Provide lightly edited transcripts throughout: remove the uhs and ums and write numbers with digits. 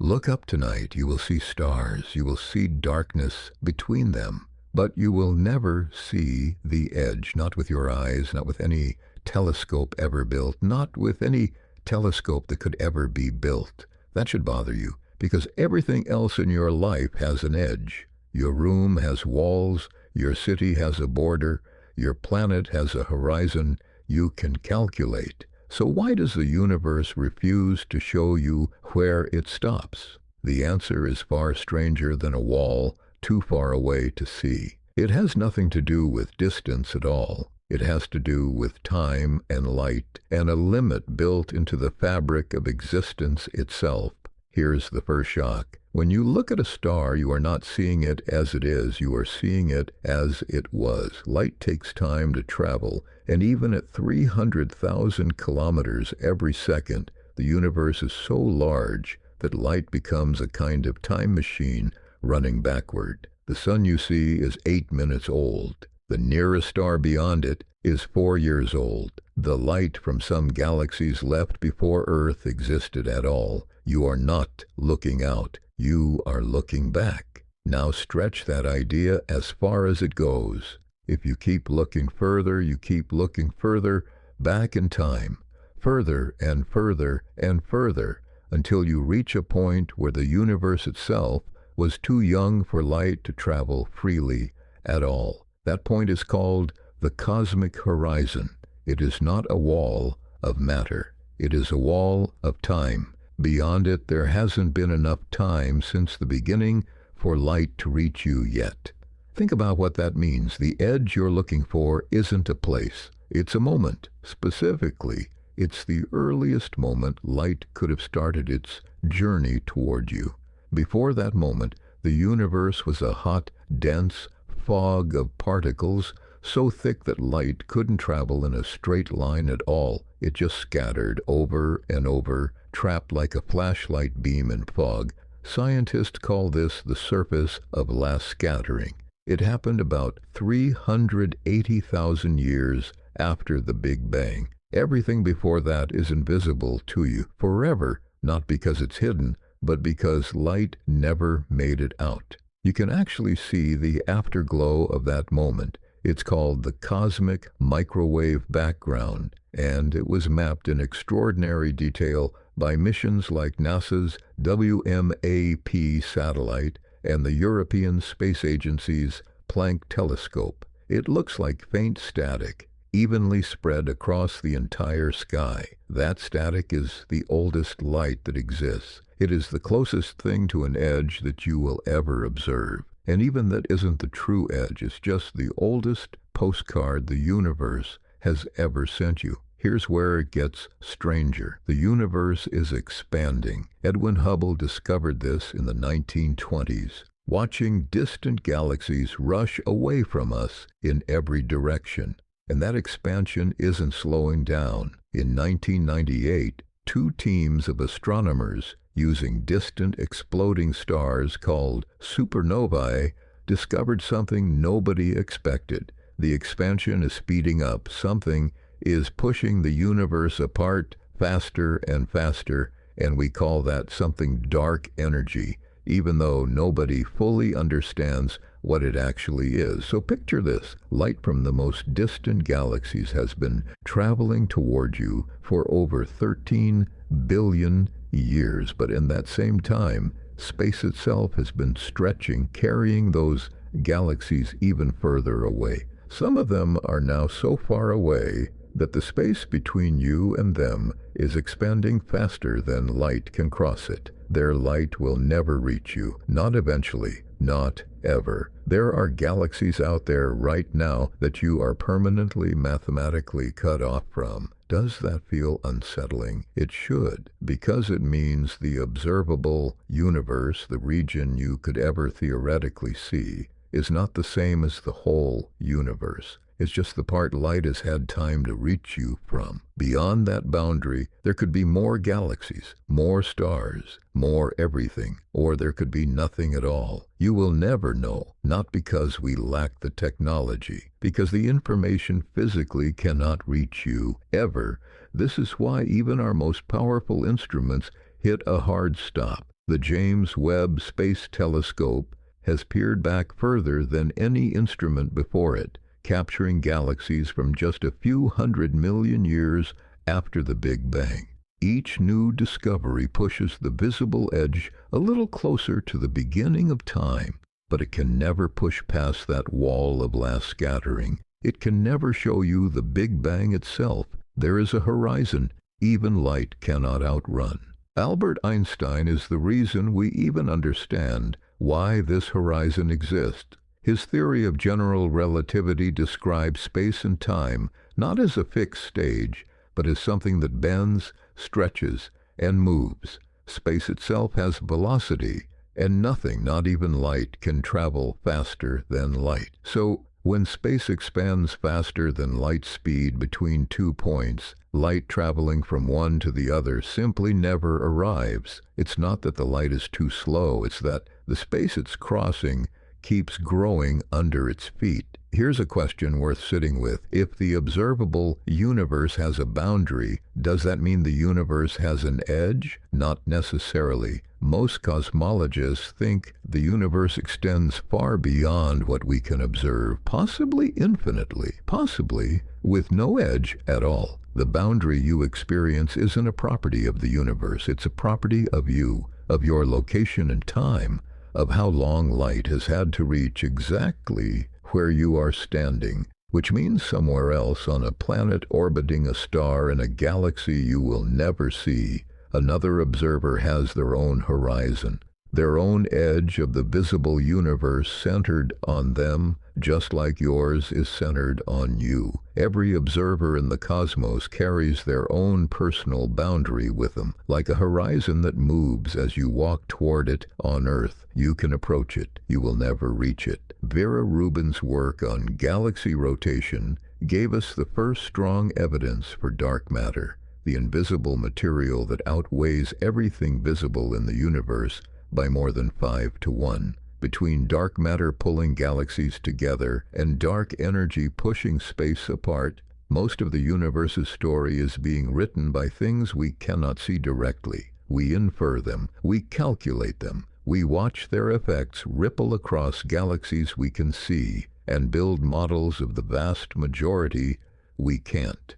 Look up tonight, you will see stars, you will see darkness between them, but you will never see the edge, not with your eyes, not with any telescope ever built, not with any telescope that could ever be built. That should bother you, because everything else in your life has an edge. Your room has walls, your city has a border, your planet has a horizon you can calculate. So why does the universe refuse to show you where it stops? The answer is far stranger than a wall too far away to see. It has nothing to do with distance at all. It has to do with time and light and a limit built into the fabric of existence itself. Here's the first shock. When you look at a star, you are not seeing it as it is, you are seeing it as it was. Light takes time to travel, and even at 300,000 kilometers every second, the universe is so large that light becomes a kind of time machine running backward. The sun you see is 8 minutes old. The nearest star beyond it is 4 years old. The light from some galaxies left before Earth existed at all. You are not looking out. You are looking back. Now stretch that idea as far as it goes. If you keep looking further, you keep looking further back in time, further and further and further, until you reach a point where the universe itself was too young for light to travel freely at all. That point is called the cosmic horizon. It is not a wall of matter. It is a wall of time. Beyond it, there hasn't been enough time since the beginning for light to reach you yet. Think about what that means. The edge you're looking for isn't a place. It's a moment. Specifically, it's the earliest moment light could have started its journey toward you. Before that moment, the universe was a hot, dense fog of particles so thick that light couldn't travel in a straight line at all. It just scattered over and over, trapped like a flashlight beam in fog. Scientists call this the surface of last scattering. It happened about 380,000 years after the Big Bang. Everything before that is invisible to you forever, not because it's hidden, but because light never made it out. You can actually see the afterglow of that moment. It's called the cosmic microwave background, and it was mapped in extraordinary detail by missions like NASA's WMAP satellite and the European Space Agency's Planck telescope. It looks like faint static, evenly spread across the entire sky. That static is the oldest light that exists. It is the closest thing to an edge that you will ever observe. And even that isn't the true edge. It's just the oldest postcard the universe has ever sent you. Here's where it gets stranger. The universe is expanding. Edwin Hubble discovered this in the 1920s. Watching distant galaxies rush away from us in every direction. And that expansion isn't slowing down. In 1998, 2 teams of astronomers using distant exploding stars called supernovae discovered something nobody expected. The expansion is speeding up. Something is pushing the universe apart faster and faster, and we call that something dark energy, even though nobody fully understands what it actually is. So picture this. Light from the most distant galaxies has been traveling toward you for over 13 billion years, but in that same time, space itself has been stretching, carrying those galaxies even further away. Some of them are now so far away that the space between you and them is expanding faster than light can cross it. Their light will never reach you, not eventually, not ever. There are galaxies out there right now that you are permanently mathematically cut off from. Does that feel unsettling? It should, because it means the observable universe, the region you could ever theoretically see, is not the same as the whole universe. It's just the part light has had time to reach you from. Beyond that boundary, there could be more galaxies, more stars, more everything, or there could be nothing at all. You will never know, not because we lack the technology, because the information physically cannot reach you, ever. This is why even our most powerful instruments hit a hard stop. The James Webb Space Telescope has peered back further than any instrument before it, capturing galaxies from just a few 100 million years after the Big Bang. Each new discovery pushes the visible edge a little closer to the beginning of time, but it can never push past that wall of last scattering. It can never show you the Big Bang itself. There is a horizon even light cannot outrun. Albert Einstein is the reason we even understand why this horizon exists. His theory of general relativity describes space and time not as a fixed stage, but as something that bends, stretches, and moves. Space itself has velocity, and nothing, not even light, can travel faster than light. So, when space expands faster than light speed between 2 points, light traveling from one to the other simply never arrives. It's not that the light is too slow, it's that the space it's crossing keeps growing under its feet. Here's a question worth sitting with. If the observable universe has a boundary, does that mean the universe has an edge? Not necessarily. Most cosmologists think the universe extends far beyond what we can observe, possibly infinitely, possibly with no edge at all. The boundary you experience isn't a property of the universe, it's a property of you, of your location and time, of how long light has had to reach exactly where you are standing, which means somewhere else on a planet orbiting a star in a galaxy you will never see. Another observer has their own horizon, their own edge of the visible universe centered on them, just like yours is centered on you. Every observer in the cosmos carries their own personal boundary with them, like a horizon that moves as you walk toward it on Earth. You can approach it, you will never reach it. Vera Rubin's work on galaxy rotation gave us the first strong evidence for dark matter, the invisible material that outweighs everything visible in the universe by more than 5 to 1. Between dark matter pulling galaxies together and dark energy pushing space apart, most of the universe's story is being written by things we cannot see directly. We infer them, we calculate them, we watch their effects ripple across galaxies we can see, and build models of the vast majority we can't.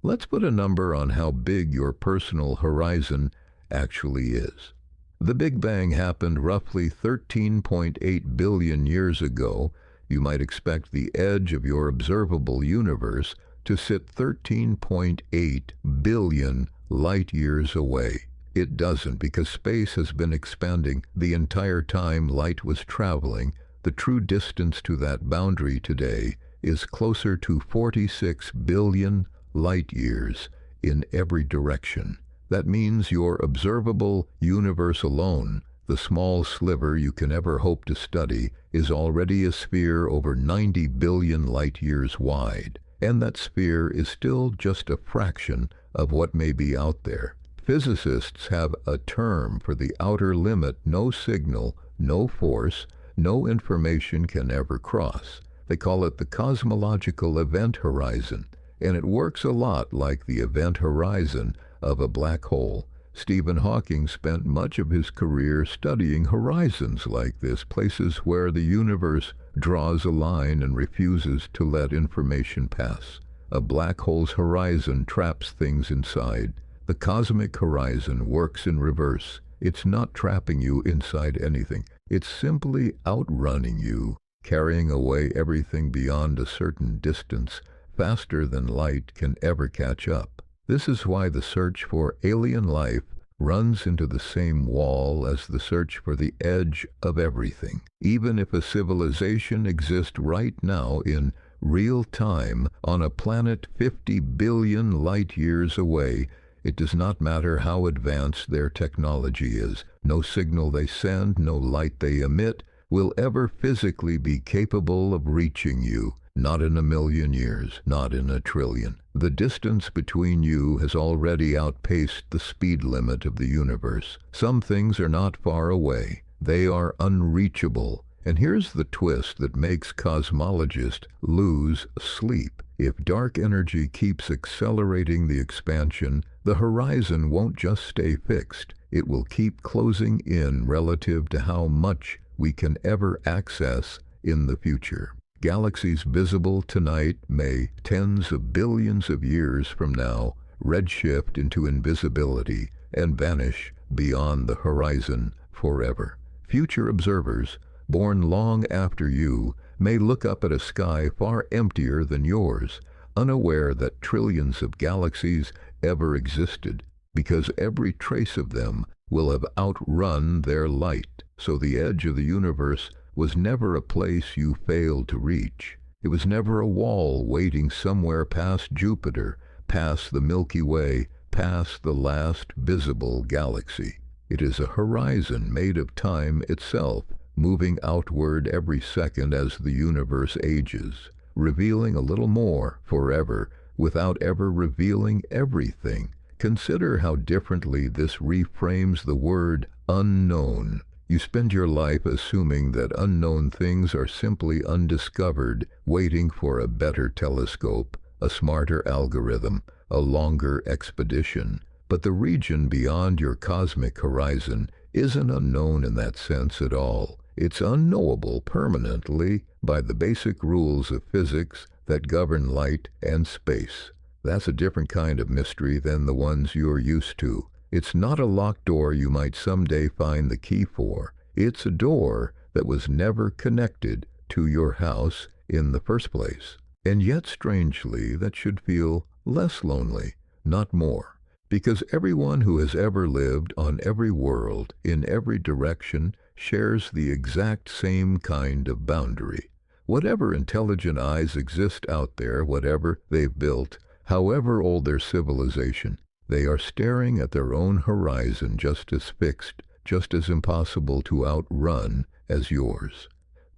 Let's put a number on how big your personal horizon actually is. The Big Bang happened roughly 13.8 billion years ago. You might expect the edge of your observable universe to sit 13.8 billion light years away. It doesn't, because space has been expanding the entire time light was traveling. The true distance to that boundary today is closer to 46 billion light years in every direction. That means your observable universe alone, the small sliver you can ever hope to study, is already a sphere over 90 billion light years wide. And that sphere is still just a fraction of what may be out there. Physicists have a term for the outer limit no signal, no force, no information can ever cross. They call it the cosmological event horizon, and it works a lot like the event horizon of a black hole. Stephen Hawking spent much of his career studying horizons like this, places where the universe draws a line and refuses to let information pass. A black hole's horizon traps things inside. The cosmic horizon works in reverse. It's not trapping you inside anything. It's simply outrunning you, carrying away everything beyond a certain distance, faster than light can ever catch up. This is why the search for alien life runs into the same wall as the search for the edge of everything. Even if a civilization exists right now in real time on a planet 50 billion light years away, it does not matter how advanced their technology is. No signal they send, no light they emit, will ever physically be capable of reaching you. Not in a million years, not in a trillion. The distance between you has already outpaced the speed limit of the universe. Some things are not far away. They are unreachable, And here's the twist that makes cosmologists lose sleep. If dark energy keeps accelerating the expansion, the horizon won't just stay fixed. It will keep closing in relative to how much we can ever access in the future. Galaxies visible tonight may, tens of billions of years from now, redshift into invisibility and vanish beyond the horizon forever. Future observers, born long after you, may look up at a sky far emptier than yours, unaware that trillions of galaxies ever existed, because every trace of them will have outrun their light. So the edge of the universe was never a place you failed to reach. It was never a wall waiting somewhere past Jupiter, past the Milky Way, past the last visible galaxy. It is a horizon made of time itself, moving outward every second as the universe ages, revealing a little more forever without ever revealing everything. Consider how differently this reframes the word unknown. You spend your life assuming that unknown things are simply undiscovered, waiting for a better telescope, a smarter algorithm, a longer expedition. But the region beyond your cosmic horizon isn't unknown in that sense at all. It's unknowable permanently by the basic rules of physics that govern light and space. That's a different kind of mystery than the ones you're used to. It's not a locked door you might someday find the key for. It's a door that was never connected to your house in the first place. And yet, strangely, that should feel less lonely, not more. Because everyone who has ever lived on every world, in every direction, shares the exact same kind of boundary. Whatever intelligent eyes exist out there, whatever they've built, however old their civilization, they are staring at their own horizon just as fixed, just as impossible to outrun as yours.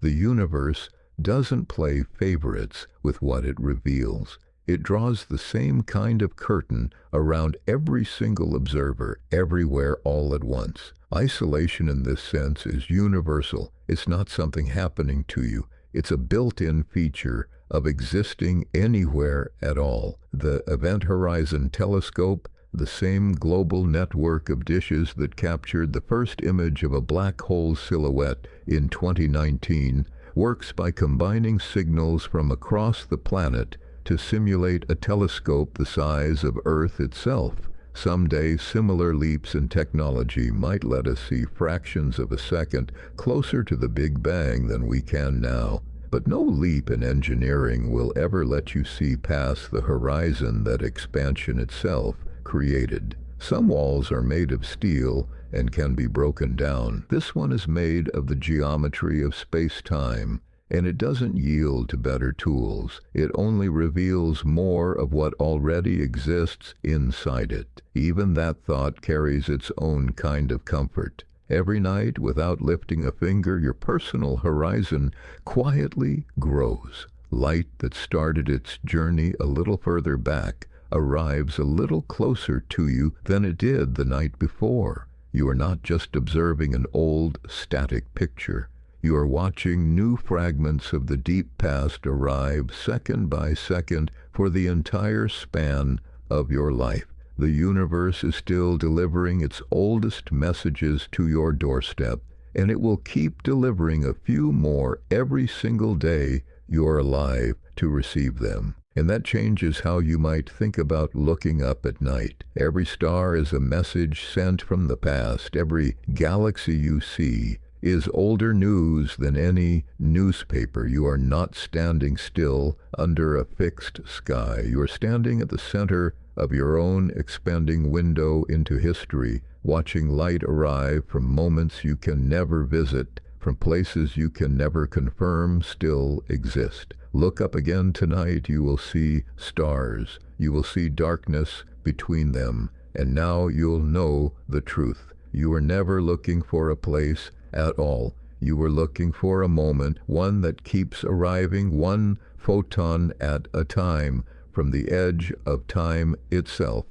The universe doesn't play favorites with what it reveals. It draws the same kind of curtain around every single observer, everywhere, all at once. Isolation in this sense is universal. It's not something happening to you. It's a built-in feature of existing anywhere at all. The Event Horizon Telescope, the same global network of dishes that captured the first image of a black hole silhouette in 2019, works by combining signals from across the planet to simulate a telescope the size of Earth itself. Someday, similar leaps in technology might let us see fractions of a second closer to the Big Bang than we can now. But no leap in engineering will ever let you see past the horizon that expansion itself created. Some walls are made of steel and can be broken down. This one is made of the geometry of space-time, and it doesn't yield to better tools. It only reveals more of what already exists inside it. Even that thought carries its own kind of comfort. Every night, without lifting a finger, your personal horizon quietly grows. Light that started its journey a little further back arrives a little closer to you than it did the night before. You are not just observing an old, static picture. You are watching new fragments of the deep past arrive second by second for the entire span of your life. The universe is still delivering its oldest messages to your doorstep, and it will keep delivering a few more every single day you're alive to receive them. And that changes how you might think about looking up at night. Every star is a message sent from the past. Every galaxy you see is older news than any newspaper. You are not standing still under a fixed sky. You are standing at the center of your own expanding window into history, watching light arrive from moments you can never visit, from places you can never confirm still exist. Look up again tonight, you will see stars. You will see darkness between them, and now you'll know the truth. You were never looking for a place at all. You were looking for a moment, one that keeps arriving one photon at a time from the edge of time itself.